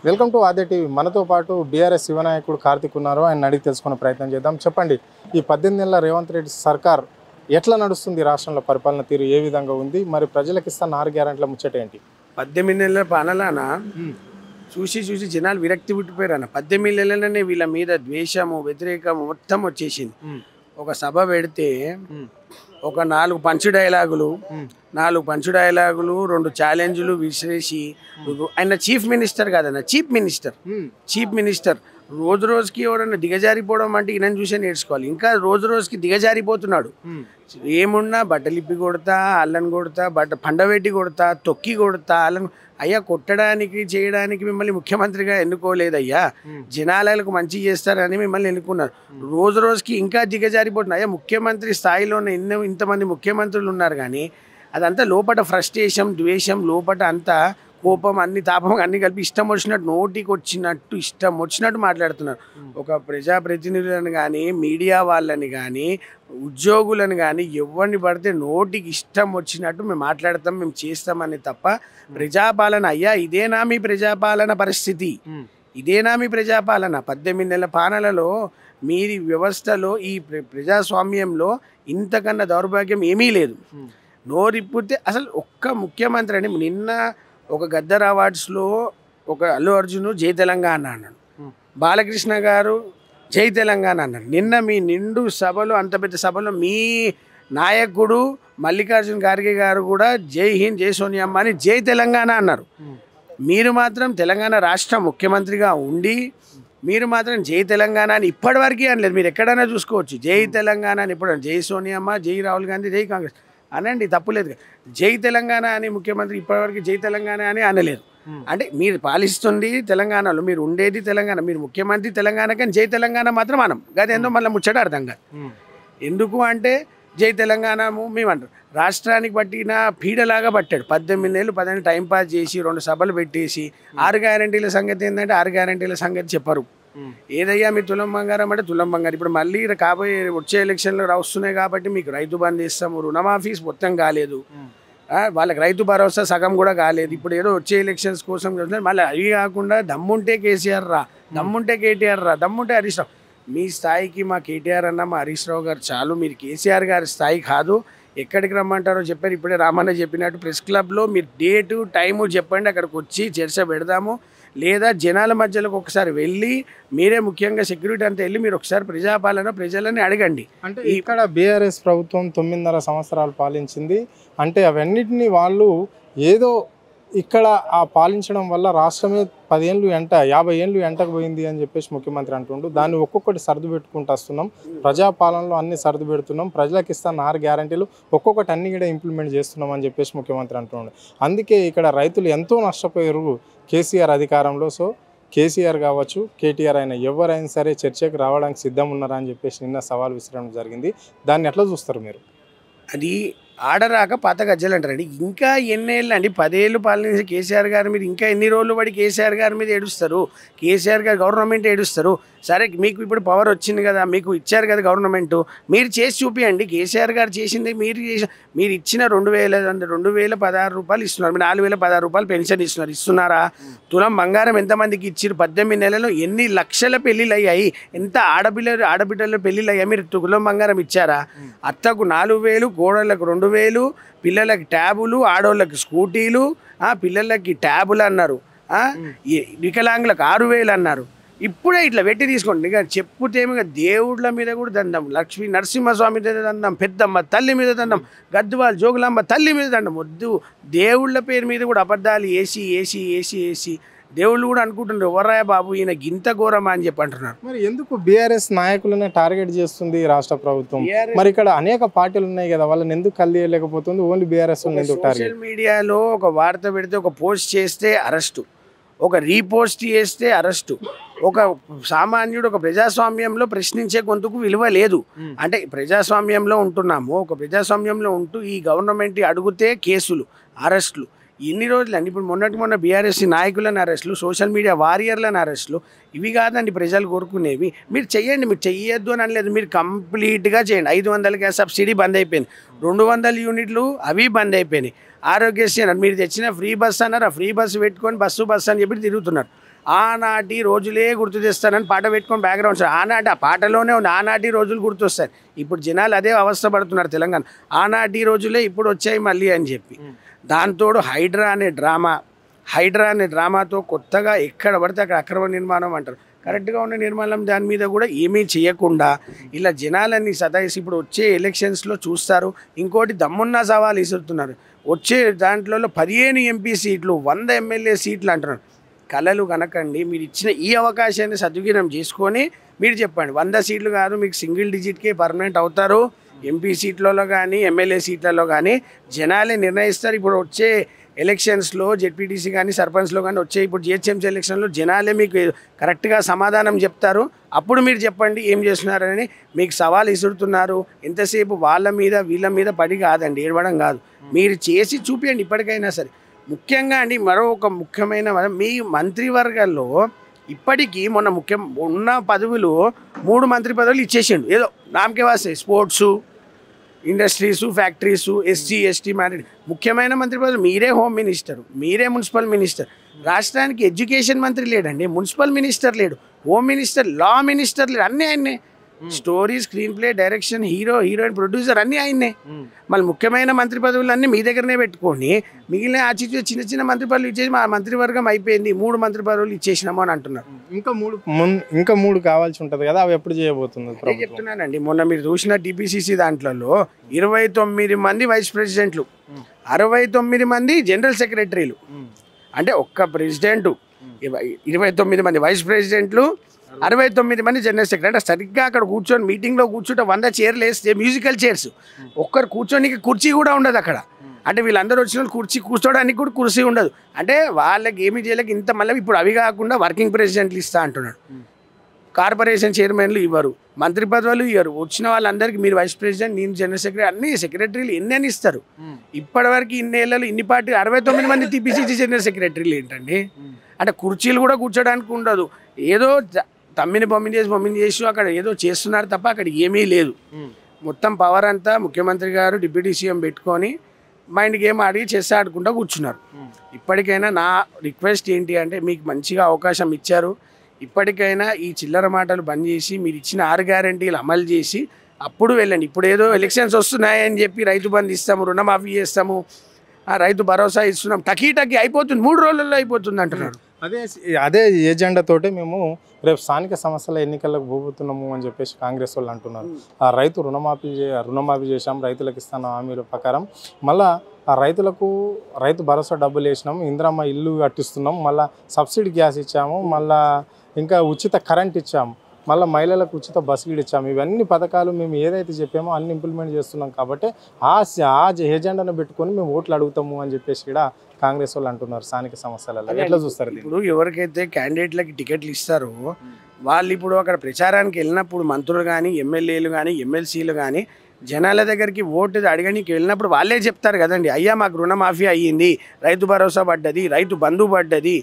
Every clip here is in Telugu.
Welcome to Aadya TV. మనతో పాటు బీఆర్ఎస్ యువ నాయకుడు కార్తిక్ ఉన్నారు. ఆయన అడిగి తెలుసుకునే ప్రయత్నం చేద్దాం. చెప్పండి, ఈ 18 ఏళ్ల రేవంత్ రెడ్డి సర్కార్ ఎట్లా నడుస్తుంది? రాష్ట్రంలో పరిపాలన తీరు ఏ విధంగా ఉంది? మరి ప్రజలకు ఇస్తున్న 6 గ్యారెంటీల ముచ్చట ఏంటి? 18 ఏళ్ళ పాలన చూసి జనాలు విరక్తి పుట్టిపోయారు అన్న. 18 ఏళ్ళనే వీళ్ళ మీద ద్వేషము, వ్యతిరేకము మొత్తం వచ్చేసింది. ఒక సభ పెడితే ఒక 4 పంచు డైలాగులు 2 ఛాలెంజ్లు విసిరేసి, ఆయన చీఫ్ మినిస్టర్ కాదన్న, చీఫ్ మినిస్టర్ రోజు రోజుకి ఎవరన్నా దిగజారిపోవడం అంటే ఈయన చూసే నేర్చుకోవాలి. ఇంకా రోజు రోజుకి దిగజారిపోతున్నాడు. ఏమున్నా బట్టలిప్పి కొడతా, అల్లని కొడతా, పండబెట్టి కొడతా, తొక్కి కొడతా, అల్లని. అయ్యా, కొట్టడానికి చేయడానికి మిమ్మల్ని ముఖ్యమంత్రిగా ఎన్నుకోలేదయ్యా, జనాలకు మంచి చేస్తారని మిమ్మల్ని ఎన్నుకున్నారు. రోజు రోజుకి ఇంకా దిగజారిపోతున్నారు. అయ్యా, ముఖ్యమంత్రి స్థాయిలోనే ఇంతమంది ముఖ్యమంత్రులు ఉన్నారు, కానీ అదంతా లోపల ఫ్రస్ట్రేషన్, ద్వేషం, లోపల అంతా కోపం, అన్ని తాపం అన్ని కలిపి ఇష్టం వచ్చినట్టు మాట్లాడుతున్నారు. ఒక ప్రజాప్రతినిధులను కానీ, మీడియా వాళ్ళని కానీ, ఉద్యోగులను కానీ ఎవరిని పడితే నోటికి ఇష్టం వచ్చినట్టు మేము మాట్లాడతాం, మేము చేస్తామని తప్ప ప్రజాపాలన. అయ్యా, ఇదేనా మీ ప్రజాపాలన పరిస్థితి? ఇదేనా మీ ప్రజాపాలన? 18 నెలల పాలనలో మీరి వ్యవస్థలో, ఈ ప్రజాస్వామ్యంలో ఇంతకన్నా దౌర్భాగ్యం ఏమీ లేదు. నోరిప్పితే అసలు ఒక్క ముఖ్యమంత్రి అని. నిన్న ఒక గద్దర్ అవార్డ్స్లో ఒక అల్లు అర్జున్ జై తెలంగాణ అన్నాడు, బాలకృష్ణ గారు జై తెలంగాణ అన్నారు. నిన్న మీ నిండు సభలో, అంత పెద్ద సభలో మీ నాయకుడు మల్లికార్జున్ ఖార్గే గారు కూడా జై హింద్, జై సోనియమ్మ అని జై తెలంగాణ అన్నారు. మీరు మాత్రం తెలంగాణ రాష్ట్ర ముఖ్యమంత్రిగా ఉండి మీరు మాత్రం జై తెలంగాణ అని ఇప్పటివరకు అనలేదు. మీరు ఎక్కడైనా చూసుకోవచ్చు, జై తెలంగాణ అని ఇప్పుడు జై సోనియమ్మ, జై రాహుల్ గాంధీ, జై కాంగ్రెస్ అనండి, తప్పులేదు. జై తెలంగాణ అని ముఖ్యమంత్రి ఇప్పటివరకు జై తెలంగాణ అని అనలేదు. అంటే మీరు పాలిస్తుంది తెలంగాణలో, మీరు ఉండేది తెలంగాణ, మీరు ముఖ్యమంత్రి తెలంగాణ, కానీ జై తెలంగాణ మాత్రం అనం. అది ఏందో మళ్ళీ ముచ్చట అర్థం కాదు. ఎందుకు అంటే జై తెలంగాణ మేమంటారు. రాష్ట్రానికి పట్టిన పీడలాగా పట్టాడు. 18 ఏళ్ళు 18 టైంపాస్ చేసి 2 సభలు పెట్టేసి 6 గ్యారెంటీల సంగతి ఏంటంటే 6 గ్యారెంటీల సంగతి చెప్పరు. ఏదయ్యా మీ తులం బంగారం అంటే తులం బంగారం. ఇప్పుడు మళ్ళీ కాబోయే వచ్చే ఎలక్షన్లు వస్తున్నాయి కాబట్టి మీకు రైతు బంధు ఇస్తాము, రుణమాఫీస్ మొత్తం కాలేదు, వాళ్ళకి రైతు భరోసా సగం కూడా కాలేదు. ఇప్పుడు ఏదో వచ్చే ఎలక్షన్స్ కోసం మళ్ళీ అవి కాకుండా దమ్ముంటే కేసీఆర్ రా, దమ్ముంటే కేటీఆర్ రా, దమ్ముంటే హరీష్ రావు. మీ స్థాయికి మా కేటీఆర్ అన్న, మా హరీష్ రావు గారు చాలు. మీరు కేసీఆర్ గారి స్థాయి కాదు. ఎక్కడికి రమ్మంటారో చెప్పారు. ఇప్పుడే రామన్న చెప్పినట్టు ప్రెస్ క్లబ్లో మీరు డేటు టైము చెప్పండి, అక్కడికి వచ్చి చర్చ పెడదాము. లేదా జనాల మధ్యలోకి ఒకసారి వెళ్ళి మీరే ముఖ్యంగా సెక్యూరిటీ అంతా వెళ్ళి మీరు ఒకసారి ప్రజాపాలన ప్రజలని అడగండి. అంటే ఇక్కడ బీఆర్ఎస్ ప్రభుత్వం 9.5 సంవత్సరాలు పాలించింది. అంటే అవన్నిటిని వాళ్ళు ఏదో ఇక్కడ ఆ పాలించడం వల్ల రాష్ట్రమే 10 ఏళ్ళు 50 ఏళ్ళు ఎంటకు పోయింది అని చెప్పేసి ముఖ్యమంత్రి అంటుండు. దాన్ని ఒక్కొక్కటి సర్దు పెట్టుకుంటూ వస్తున్నాం, ప్రజాపాలనలో అన్ని సర్దు పెడుతున్నాం, ప్రజలకు ఇస్తున్న 6 గ్యారెంటీలు ఒక్కొక్కటి అన్ని కూడా ఇంప్లిమెంట్ చేస్తున్నాం అని చెప్పేసి ముఖ్యమంత్రి అంటుండు. అందుకే ఇక్కడ రైతులు ఎంతో నష్టపోయారు కేసీఆర్ అధికారంలో. సో కేసీఆర్ కావచ్చు, కేటీఆర్ అయినా ఎవరైనా సరే చర్చకు రావడానికి సిద్ధం ఉన్నారా అని చెప్పేసి నిన్న సవాల్ విసరడం జరిగింది. దాన్ని ఎట్లా చూస్తారు మీరు? అది ఆడరాక పాత గజ్జలు అంటారండి. ఇంకా ఎన్నేళ్ళు అండి? 10 ఏళ్ళు పాలన కేసీఆర్ గారి మీద ఇంకా ఎన్ని రోజులు పడి కేసీఆర్ గారి మీద ఏడుస్తారు? కేసీఆర్ గారు గవర్నమెంట్ ఏడుస్తారు. సరే, మీకు ఇప్పుడు పవర్ వచ్చింది కదా, మీకు ఇచ్చారు కదా గవర్నమెంట్, మీరు చేసి చూపియండి. కేసీఆర్ గారు చేసింది మీరు ఇచ్చిన 2016 రూపాయలు ఇస్తున్నారు, మీరు 4016 రూపాయలు పెన్షన్ ఇస్తున్నారా? తులం బంగారం ఎంతమందికి ఇచ్చారు? 18 నెలల్లో ఎన్ని లక్షల పెళ్ళిళ్ళు అయ్యాయి? ఎంత ఆడబిడ్డల పెళ్ళిళ్ళు అయ్యాయి? మీరు తులం బంగారం ఇచ్చారా? అత్తకు 4000, కోడళ్ళకు 2000, పిల్లలకి ట్యాబులు, ఆడోళ్ళకి స్కూటీలు, పిల్లలకి ట్యాబులు అన్నారు, వికలాంగులకు 6000 అన్నారు. ఇప్పుడే ఇట్లా పెట్టి తీసుకోండి. ఇక చెప్పుతేమిగా దేవుళ్ళ మీద కూడా దండం, లక్ష్మీ నరసింహస్వామి మీద దండం, పెద్దమ్మ తల్లి మీద దండం, గద్వాల్ జోగులాంబ తల్లి మీద దండం. వద్దు, దేవుళ్ళ పేరు మీద కూడా అబద్ధాలు వేసి దేవుళ్ళు కూడా అనుకుంటున్నారు, ఎవరాయ బాబు ఈయన గింత ఘోరమా అని చెప్పి అంటున్నారు. మరి ఎందుకు బీఆర్ఎస్ నాయకులనే టార్గెట్ చేస్తుంది రాష్ట్ర ప్రభుత్వం? మరి ఇక్కడ అనేక పార్టీలు ఉన్నాయి కదా, వాళ్ళని ఎందుకు కలియలేకపోతుంది? ఓన్లీ బీఆర్ఎస్ ఎందుకు టార్గెట్? సోషల్ మీడియాలో ఒక వార్త పెడితే, ఒక పోస్ట్ చేస్తే అరెస్టు, ఒక రీపోస్ట్ చేస్తే అరెస్టు. ఒక సామాన్యుడు ఒక ప్రజాస్వామ్యంలో ప్రశ్నించే గొంతుకు విలువ లేదు. అంటే ప్రజాస్వామ్యంలో ఉంటున్నాము, ఒక ప్రజాస్వామ్యంలో ఉంటూ ఈ గవర్నమెంట్ అడిగితే కేసులు, అరెస్టులు ఎన్ని రోజులండి? ఇప్పుడు మొన్న బీఆర్ఎస్ నాయకులను అరెస్టులు, సోషల్ మీడియా వారియర్లను అరెస్టులు, ఇవి కాదండి ప్రజలు కోరుకునేవి. మీరు చెయ్యండి, మీరు చెయ్యొద్దు అని అనలేదు, మీరు కంప్లీట్గా చేయండి. 500 గ్యాస్ సబ్సిడీ బంద్ అయిపోయింది, 200 యూనిట్లు అవి బంద్ అయిపోయినాయి. ఆరోగ్యశ్రీ అన్నారు, మీరు తెచ్చిన ఫ్రీ బస్ అన్నారు, ఆ ఫ్రీ బస్సు పెట్టుకొని బస్సు అని చెప్పి తిరుగుతున్నారు. ఆనాటి రోజులే గుర్తు తెస్తానని పాట పెట్టుకొని బ్యాక్గ్రౌండ్ సార్ ఆనాటి ఆ పాటలోనే ఉంది ఆనాటి రోజులు గుర్తొస్తాయి. ఇప్పుడు జనాలు అదే అవస్థ పడుతున్నారు తెలంగాణ. ఆనాటి రోజులే ఇప్పుడు వచ్చాయి మళ్ళీ అని చెప్పి. దాంతోడు హైడ్రా అనే డ్రామాతో కొత్తగా ఎక్కడ పడితే అక్కడ అక్రమ నిర్మాణం అంటారు. కరెక్ట్గా ఉన్న నిర్మాణం దాని మీద కూడా ఏమీ చేయకుండా ఇలా జనాలన్నీ సతాయిసి ఇప్పుడు వచ్చే ఎలక్షన్స్లో చూస్తారు. ఇంకోటి దమ్మున్న సవాలు విసురుతున్నారు. వచ్చే దాంట్లో 15 ఎంపీ సీట్లు 100 ఎమ్మెల్యే సీట్లు అంటున్నారు. కళలు కనకండి. మీరు ఇచ్చిన ఈ అవకాశాన్ని సద్వినియోగం చేసుకొని మీరు చెప్పండి 100 సీట్లు కాదు మీకు సింగిల్ డిజిట్కే పర్మనెంట్ అవుతారు. ఎంపీ సీట్లలో కానీ ఎమ్మెల్యే సీట్లలో కానీ జనాలే నిర్ణయిస్తారు. ఇప్పుడు వచ్చే ఎలక్షన్స్లో జెడ్పీటీసీ కానీ సర్పంచ్లో కానీ వచ్చే ఇప్పుడు జిహెచ్ఎంసీ ఎలక్షన్లో జనాలే మీకు కరెక్ట్గా సమాధానం చెప్తారు. అప్పుడు మీరు చెప్పండి ఏం చేస్తున్నారని. మీకు సవాల్ విసురుతున్నారు. ఎంతసేపు వాళ్ళ మీద వీళ్ళ మీద పడి కాదండి, ఏడవడం కాదు, మీరు చేసి చూపించండి ఇప్పటికైనా సరే. ముఖ్యంగా అండి మరో ఒక ముఖ్యమైన మీ మంత్రివర్గాల్లో ఇప్పటికీ ఉన్న పదవులు 3 మంత్రి పదవులు ఇచ్చేసిండు. ఏదో నామకే వాస్తే sports, industries, factories, SC ST minority. ముఖ్యమైన మంత్రి పదవులు మీరే హోమ్ మినిస్టర్, మీరే మున్సిపల్ మినిస్టర్. రాష్ట్రానికి ఎడ్యుకేషన్ మంత్రి లేడండి, మున్సిపల్ మినిస్టర్ లేడు, హోమ్ మినిస్టర్, లా మినిస్టర్ లేడు, అన్నీ ఆయన్నే. Story, screenplay, direction, heroine, producer అన్నీ ఆయన్నే. మళ్ళీ ముఖ్యమైన మంత్రి పదవులు అన్నీ మీ దగ్గరనే పెట్టుకొని మిగిలిన చిన్న చిన్న మంత్రి పదవులు ఇచ్చేసి మా మంత్రివర్గం అయిపోయింది 3 మంత్రి పదవులు ఇచ్చేసినాము అని అంటున్నారు. ఇంకా మూడు కావాల్సి ఉంటుంది కదా, అవి ఎప్పుడు చేయబోతుంది? చెప్తున్నానండి, మొన్న మీరు చూసిన టీపీసీసీ దాంట్లో 29 మంది వైస్ ప్రెసిడెంట్లు, 69 మంది జనరల్ సెక్రటరీలు. అంటే ఒక్క ప్రెసిడెంట్, 29 మంది వైస్ ప్రెసిడెంట్లు, 69 మంది జనరల్ సెక్రటరీ. సరిగ్గా అక్కడ కూర్చొని మీటింగ్లో కూర్చుంటే 100 చైర్లు వేస్తే మ్యూజికల్ చైర్స్, ఒక్కరు కూర్చోనికి కుర్చీ కూడా ఉండదు అక్కడ. అంటే వీళ్ళందరూ వచ్చిన వాళ్ళు కూర్చోడానికి కూడా కుర్చీ ఉండదు. అంటే వాళ్ళకి ఏమి చేయలేక ఇంత మళ్ళీ ఇప్పుడు అవి కాకుండా వర్కింగ్ ప్రెసిడెంట్లు ఇస్తా అంటున్నాడు. కార్పొరేషన్ చైర్మన్లు ఇవ్వరు, మంత్రి పదవులు ఇవ్వరు. వచ్చిన వాళ్ళందరికీ మీరు వైస్ ప్రెసిడెంట్, నేను జనరల్ సెక్రటరీ, అన్ని సెక్రటరీలు ఎన్ని ఇస్తారు. ఇప్పటివరకు ఇన్నేళ్లలో ఇన్ని పార్టీ 69 మంది టీపీసీసీ జనరల్ సెక్రటరీలు ఏంటండి? అంటే కుర్చీలు కూడా కూర్చోడానికి ఉండదు. ఏదో తమ్మిని చేసి అక్కడ ఏదో చేస్తున్నారు తప్ప అక్కడ ఏమీ లేదు. మొత్తం పవర్ అంతా ముఖ్యమంత్రి గారు డిప్యూటీ సీఎం పెట్టుకొని మైండ్ గేమ్ ఆడి చెస్ ఆడుకుంటూ కూర్చున్నారు. ఇప్పటికైనా నా రిక్వెస్ట్ ఏంటి అంటే, మీకు మంచిగా అవకాశం ఇచ్చారు, ఇప్పటికైనా ఈ చిల్లర మాటలు బంద్ చేసి మీరు ఇచ్చిన 6 గ్యారెంటీలు అమలు చేసి అప్పుడు వెళ్ళండి. ఇప్పుడు ఏదో ఎలక్షన్స్ వస్తున్నాయని చెప్పి రైతు బంధు ఇస్తాము, రుణమాఫీ చేస్తాము, రైతు భరోసా ఇస్తున్నాం, టకీ అయిపోతుంది, 3 రోజుల్లో అయిపోతుంది అంటున్నారు. అదే ఎజెండాతోటే మేము రేపు స్థానిక సంస్థల ఎన్నికలకు పోబోతున్నాము అని చెప్పేసి కాంగ్రెస్ వాళ్ళు అంటున్నారు. ఆ రైతు రుణమాఫీ చేసాం, రైతులకు ఇస్తున్న హామీల ప్రకారం మళ్ళీ ఆ రైతు భరోసా డబ్బులు వేసినాము, ఇందిరమ్మ ఇల్లు కట్టిస్తున్నాం, మళ్ళీ సబ్సిడీ గ్యాస్ ఇచ్చాము, మళ్ళీ ఇంకా ఉచిత కరెంట్ ఇచ్చాము, మళ్ళీ మహిళలకు ఉచిత బస్సు కూడా ఇచ్చాము. ఇవన్నీ పథకాలు మేము ఏదైతే చెప్పామో అన్ని ఇంప్లిమెంట్ చేస్తున్నాం. కాబట్టి ఆ ఎజెండాను పెట్టుకొని మేము ఓట్లు అడుగుతాము అని చెప్పేసి కూడా కాంగ్రెస్ వాళ్ళు అంటున్నారు. స్థానిక సమస్యలలో ఎట్లా చూస్తారు? ఇప్పుడు ఎవరికైతే క్యాండిడేట్లకి టికెట్లు ఇస్తారో వాళ్ళు ఇప్పుడు అక్కడ ప్రచారానికి వెళ్ళినప్పుడు మంత్రులు కానీ ఎమ్మెల్యేలు కానీ ఎమ్మెల్సీలు కానీ జనాల దగ్గరికి ఓటు అడగడానికి వెళ్ళినప్పుడు వాళ్ళే చెప్తారు కదండి, అయ్యా మాకు రుణమాఫీ అయ్యింది, రైతు భరోసా పడ్డది, రైతు బంధు పడ్డది,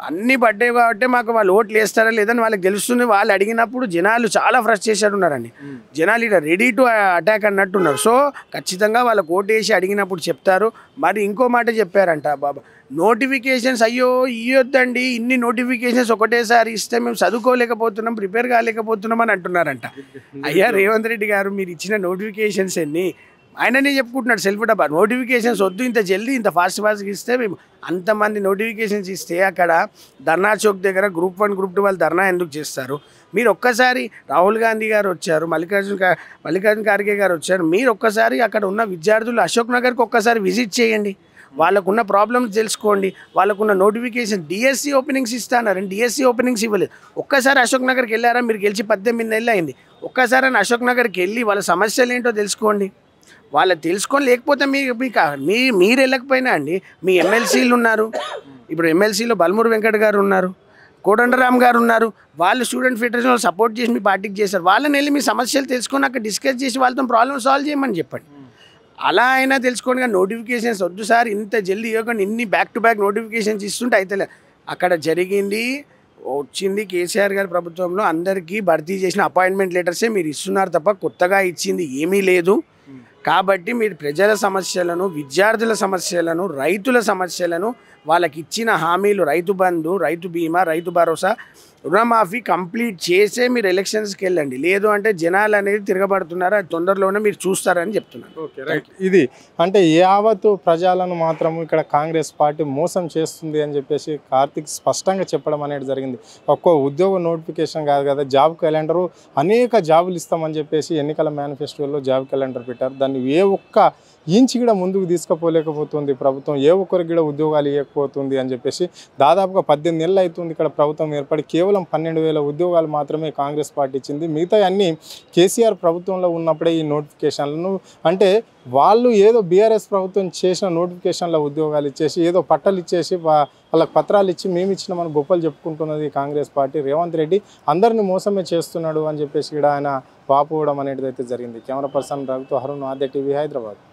అన్నీ పడ్డాయి కాబట్టి మాకు వాళ్ళు ఓట్లు వేస్తారా లేదని వాళ్ళకి తెలుస్తుంది. వాళ్ళు అడిగినప్పుడు జనాలు చాలా ఫ్రస్ట్రేషన్ ఉన్నారండి. జనాలు ఇక్కడ రెడీ టు అటాక్ అన్నట్టున్నారు. సో ఖచ్చితంగా వాళ్ళకి ఓటు వేసి అడిగినప్పుడు చెప్తారు. మరి ఇంకో మాట చెప్పారంట, బాబా నోటిఫికేషన్స్ అయ్యో ఇవ్వద్దండి, ఇన్ని నోటిఫికేషన్స్ ఒకటేసారి ఇస్తే మేము చదువుకోలేకపోతున్నాం, ప్రిపేర్ కాలేకపోతున్నాం అని అంటున్నారంట. అయ్యా రేవంత్ రెడ్డి గారు, మీరు ఇచ్చిన నోటిఫికేషన్స్ ఎన్ని? ఆయననే చెప్పుకుంటున్నాడు సెల్ఫ్ డబ్బా, నోటిఫికేషన్స్ వద్దు, ఇంత జల్దీ ఇంత ఫాస్ట్గా ఇస్తే మేము అంతమంది నోటిఫికేషన్స్ ఇస్తే అక్కడ ధర్నా చౌక్ దగ్గర గ్రూప్ 1 గ్రూప్ 2 వాళ్ళు ధర్నా ఎందుకు చేస్తారు? మీరు ఒక్కసారి రాహుల్ గాంధీ గారు వచ్చారు, మల్లికార్జున ఖార్గే గారు వచ్చారు, మీరు ఒక్కసారి అక్కడ ఉన్న విద్యార్థులు అశోక్ నగర్కి ఒక్కసారి విజిట్ చేయండి, వాళ్ళకున్న ప్రాబ్లమ్స్ తెలుసుకోండి, వాళ్ళకున్న నోటిఫికేషన్. డిఎస్సి ఓపెనింగ్స్ ఇస్తానారండి, డిఎస్సి ఓపెనింగ్స్ ఇవ్వలేదు. ఒక్కసారి అశోక్ నగర్కి వెళ్ళారా? మీరు గెలిచి 18 నెలలు అయింది. ఒక్కసారి అశోక్ నగర్కి వెళ్ళి వాళ్ళ సమస్యలు ఏంటో తెలుసుకోండి. వాళ్ళు తెలుసుకొని లేకపోతే మీరు వెళ్ళకపోయినా అండి, మీ ఎమ్మెల్సీలు ఉన్నారు. ఇప్పుడు ఎమ్మెల్సీలో బల్మూరు వెంకట్ గారు ఉన్నారు, కోదండరామ్ గారు ఉన్నారు. వాళ్ళు స్టూడెంట్ ఫెడరేషన్ వాళ్ళు సపోర్ట్ చేసి మీ పార్టీకి చేశారు. వాళ్ళని వెళ్ళి మీ సమస్యలు తెలుసుకొని అక్కడ డిస్కస్ చేసి వాళ్ళతో ప్రాబ్లమ్ సాల్వ్ చేయమని చెప్పండి. అలా అయినా తెలుసుకోండి. కానీ నోటిఫికేషన్స్ వద్దు సార్, ఇంత జల్దీ ఇవ్వకుండా ఇన్ని బ్యాక్ టు బ్యాక్ నోటిఫికేషన్స్ ఇస్తుంటే అయితే అక్కడ వచ్చింది కేసీఆర్ గారి ప్రభుత్వంలో అందరికీ భర్తీ చేసిన అపాయింట్మెంట్ లెటర్సే మీరు ఇస్తున్నారు తప్ప కొత్తగా ఇచ్చింది ఏమీ లేదు. కాబట్టి మీరు ప్రజల సమస్యలను, విద్యార్థుల సమస్యలను, రైతుల సమస్యలను వాళ్ళకి ఇచ్చిన హామీలు రైతు బంధు, రైతు బీమా, రైతు భరోసా, రుణమాఫీ కంప్లీట్ చేసే మీరు ఎలక్షన్స్కి వెళ్ళండి. లేదు అంటే జనాలు అనేది తిరగబడుతున్నారు, అది తొందరలోనే మీరు చూస్తారని చెప్తున్నాను. Okay right. ఇది అంటే యావత్తు ప్రజలను మాత్రము ఇక్కడ కాంగ్రెస్ పార్టీ మోసం చేస్తుంది అని చెప్పేసి కార్తిక్ స్పష్టంగా చెప్పడం అనేది జరిగింది. ఒక్క ఉద్యోగ నోటిఫికేషన్ కాదు కదా, జాబ్ క్యాలెండరు అనేక జాబులు ఇస్తామని చెప్పేసి ఎన్నికల మేనిఫెస్టోలో జాబ్ క్యాలెండర్ పెట్టారు. దాన్ని ఏ ఒక్క ఇంచ్ కూడా ముందుకు తీసుకుపోలేకపోతుంది ప్రభుత్వం, ఏ ఒక్కరికి కూడా ఉద్యోగాలు ఇవ్వకపోతుంది అని చెప్పేసి దాదాపుగా 18 నెలలు అవుతుంది ఇక్కడ ప్రభుత్వం ఏర్పడి. కేవలం 12,000 ఉద్యోగాలు మాత్రమే కాంగ్రెస్ పార్టీ ఇచ్చింది. మిగతా అన్నీ కేసీఆర్ ప్రభుత్వంలో ఉన్నప్పుడే ఈ నోటిఫికేషన్లను, అంటే వాళ్ళు ఏదో బీఆర్ఎస్ ప్రభుత్వం చేసిన నోటిఫికేషన్ల ఉద్యోగాలు ఇచ్చేసి ఏదో పట్టాలు ఇచ్చేసి వాళ్ళకి పత్రాలు ఇచ్చి మేము ఇచ్చినామని గొప్పలు చెప్పుకుంటున్నది కాంగ్రెస్ పార్టీ. రేవంత్ రెడ్డి అందరినీ మోసమే చేస్తున్నాడు అని చెప్పేసి ఇక్కడ ఆయన వాపోవడం అనేది అయితే జరిగింది. కెమెరా పర్సన్ రవితో, అరుణ్, ఆద్య టీవీ, హైదరాబాద్.